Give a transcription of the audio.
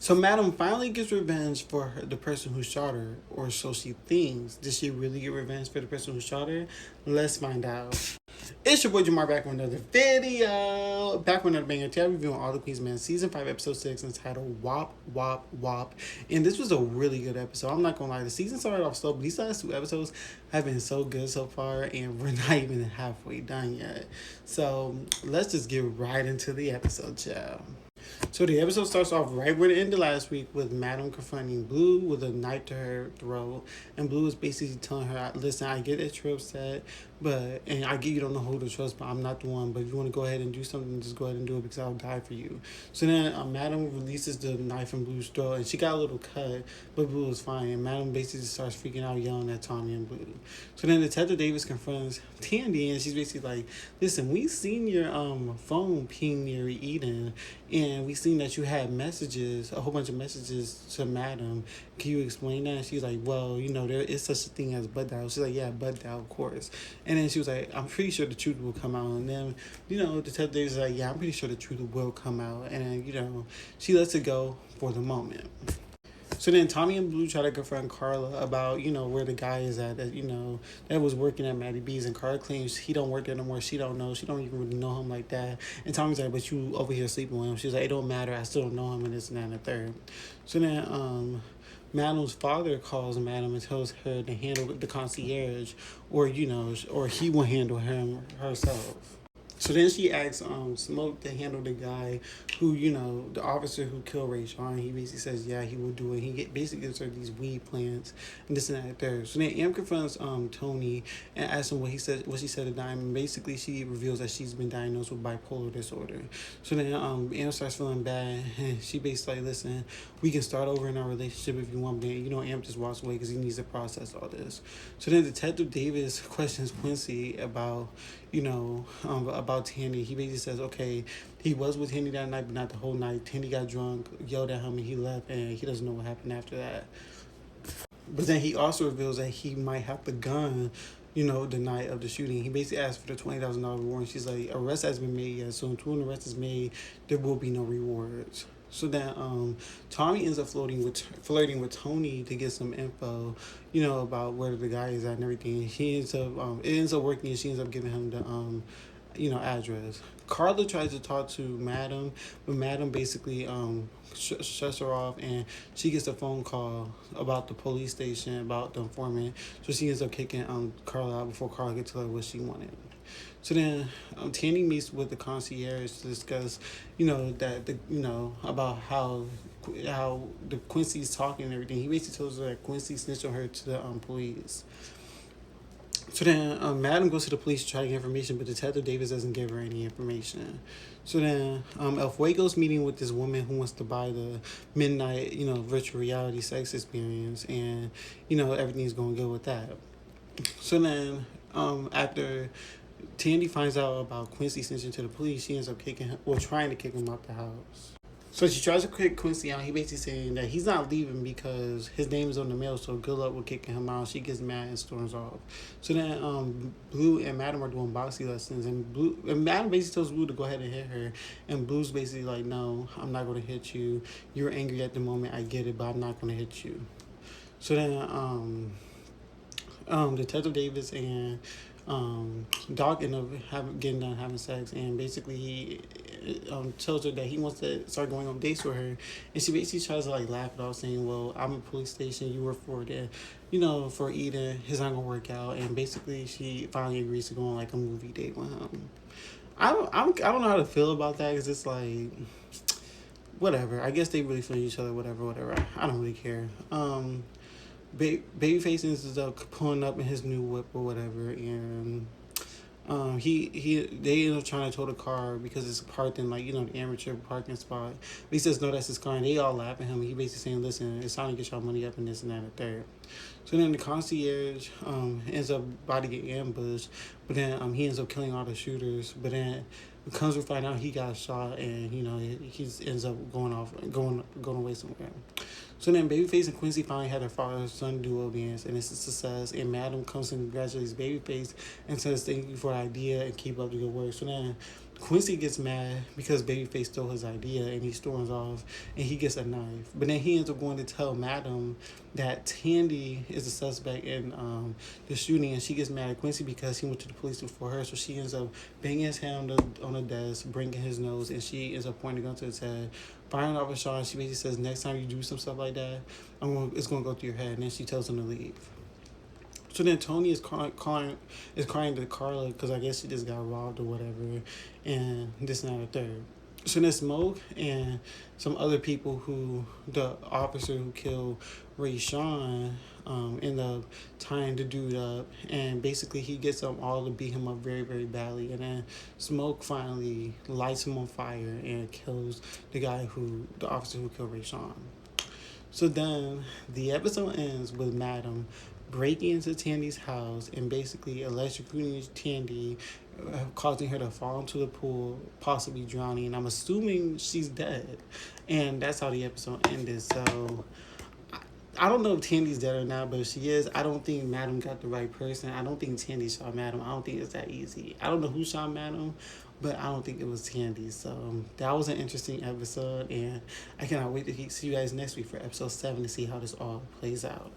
So Madam finally gets revenge for the person who shot her, or so she thinks. Did she really get revenge for the person who shot her? Let's find out. It's your boy Jamar back with another video. Back with another banger. Today I'm reviewing All the Queen's Men Season 5 Episode 6 entitled WAP WAP WAP. And this was a really good episode. I'm not gonna lie, the season started off slow, but these last two episodes have been so good so far, and we're not even halfway done yet. So let's just get right into the episode, y'all. So the episode starts off right where it ended last week with Madam confronting Blue with a knife to her throat, and Blue is basically telling her, "Listen, I get that you're upset, and I get you don't know who to trust, but I'm not the one. But if you want to go ahead and do something, just go ahead and do it because I'll die for you." So then Madam releases the knife from Blue's throat, and she got a little cut, but Blue is fine. And Madam basically starts freaking out, yelling at Tommy and Blue. So then Detective Davis confronts Tandy, and she's basically like, "Listen, we seen your phone ping near Eden, and we seen that you had messages, a whole bunch of messages to Madam. Can you explain that?" And she's like, "Well, there is such a thing as butt dial." She's like, "Yeah, butt dial, of course." And then she was like, "I'm pretty sure the truth will come out." And then, Detective Davis is like, "Yeah, I'm pretty sure the truth will come out." And then, she lets it go for the moment. So then Tommy and Blue try to confront Carla about, where the guy is at that was working at Maddie B's, and Carla claims he don't work there no more. She don't know. She don't even really know him like that. And Tommy's like, "But you over here sleeping with him." She's like, "It don't matter. I still don't know him," and this and that and the third. So then Madam's father calls Madam and tells her to handle the concierge, or or he will handle him herself. So then she asks Smoke to handle the guy who, the officer who killed Ray Sean. He basically says, yeah, he will do it. Basically gives her these weed plants and this and that there. So then Am confronts Tony and asks him what she said to Diamond. Basically, she reveals that she's been diagnosed with bipolar disorder. So then Am starts feeling bad, and she basically like, "Listen, we can start over in our relationship if you want." But Am just walks away because he needs to process all this. So then Detective Davis questions Quincy about about Tandy. He basically says, okay, he was with Tandy that night, but not the whole night. Tandy got drunk, yelled at him, and he left, and he doesn't know what happened after that. But then he also reveals that he might have the gun, the night of the shooting. He basically asked for the $20,000 reward, and she's like, "Arrest has been made yet, so until an arrest is made, there will be no rewards." So then Tommy ends up flirting with Tony to get some info, about where the guy is at and everything. It ends up working, and she ends up giving him the address. Carla tries to talk to Madam, but Madam basically shuts her off, and she gets a phone call about the police station, about the informant. So she ends up kicking Carla out before Carla could tell her what she wanted. So then Tandy meets with the concierge to discuss, about how the Quincy's talking and everything. He basically tells her that Quincy snitched on her to the police. So then Madam goes to the police to try to get information, but Detective Davis doesn't give her any information. So then El Fuego's meeting with this woman who wants to buy the midnight, virtual reality sex experience, and, everything's going good with that. So then after Tandy finds out about Quincy snitching to the police, she ends up trying to kick him out the house. So she tries to kick Quincy out. He basically saying that he's not leaving because his name is on the mail, so good luck with kicking him out. She gets mad and storms off. So then Blue and Madam are doing boxing lessons, and Madam basically tells Blue to go ahead and hit her, and Blue's basically like, "No, I'm not going to hit you. You're angry at the moment. I get it, but I'm not going to hit you." So then Detective Davis and Doc end up getting done having sex, and basically he tells her that he wants to start going on dates with her, and she basically tries to like laugh it off, saying, "Well, I'm a police station, you work for the, for Eden, it's not gonna work out." And basically she finally agrees to go on like a movie date with him. I don't know how to feel about that, because it's like, whatever. I guess they really feel each other. Whatever. I don't really care. Babyface ends up pulling up in his new whip or whatever, and they end up trying to tow the car because it's parked in the amateur parking spot. But he says no, that's his car, and they all laugh at him. He basically saying, "Listen, it's time to get y'all money up and this and that and third." So then the concierge ends up about to get ambushed, but then he ends up killing all the shooters. But then comes to find out he got shot, and he ends up going away somewhere. So then Babyface and Quincy finally had their father-son duo dance, and it's a success. And Madam comes and congratulates Babyface and says thank you for the idea and keep up the good work. So then Quincy gets mad because Babyface stole his idea and he storms off and he gets a knife. But then he ends up going to tell Madam that Tandy is the suspect in the shooting, and she gets mad at Quincy because he went to the police before her. So she ends up banging his hand on the desk, breaking his nose, and she ends up pointing a gun to his head, firing off at Sean. She basically says, "Next time you do some stuff like that, it's going to go through your head." And then she tells him to leave. So then Tony is crying to Carla because I guess she just got robbed or whatever, and this and that and the third. So then Smoke and some other people the officer who killed Ray Sean, end up tying the dude up, and basically he gets them all to beat him up very, very badly, and then Smoke finally lights him on fire and kills the officer who killed Ray Sean. So then the episode ends with Madam breaking into Tandy's house and basically electrocuting Tandy, causing her to fall into the pool, possibly drowning. I'm assuming she's dead. And that's how the episode ended. So I don't know if Tandy's dead or not, but if she is, I don't think Madam got the right person. I don't think Tandy shot Madam. I don't think it's that easy. I don't know who shot Madam, but I don't think it was Tandy. So that was an interesting episode, and I cannot wait to see you guys next week for episode 7 to see how this all plays out.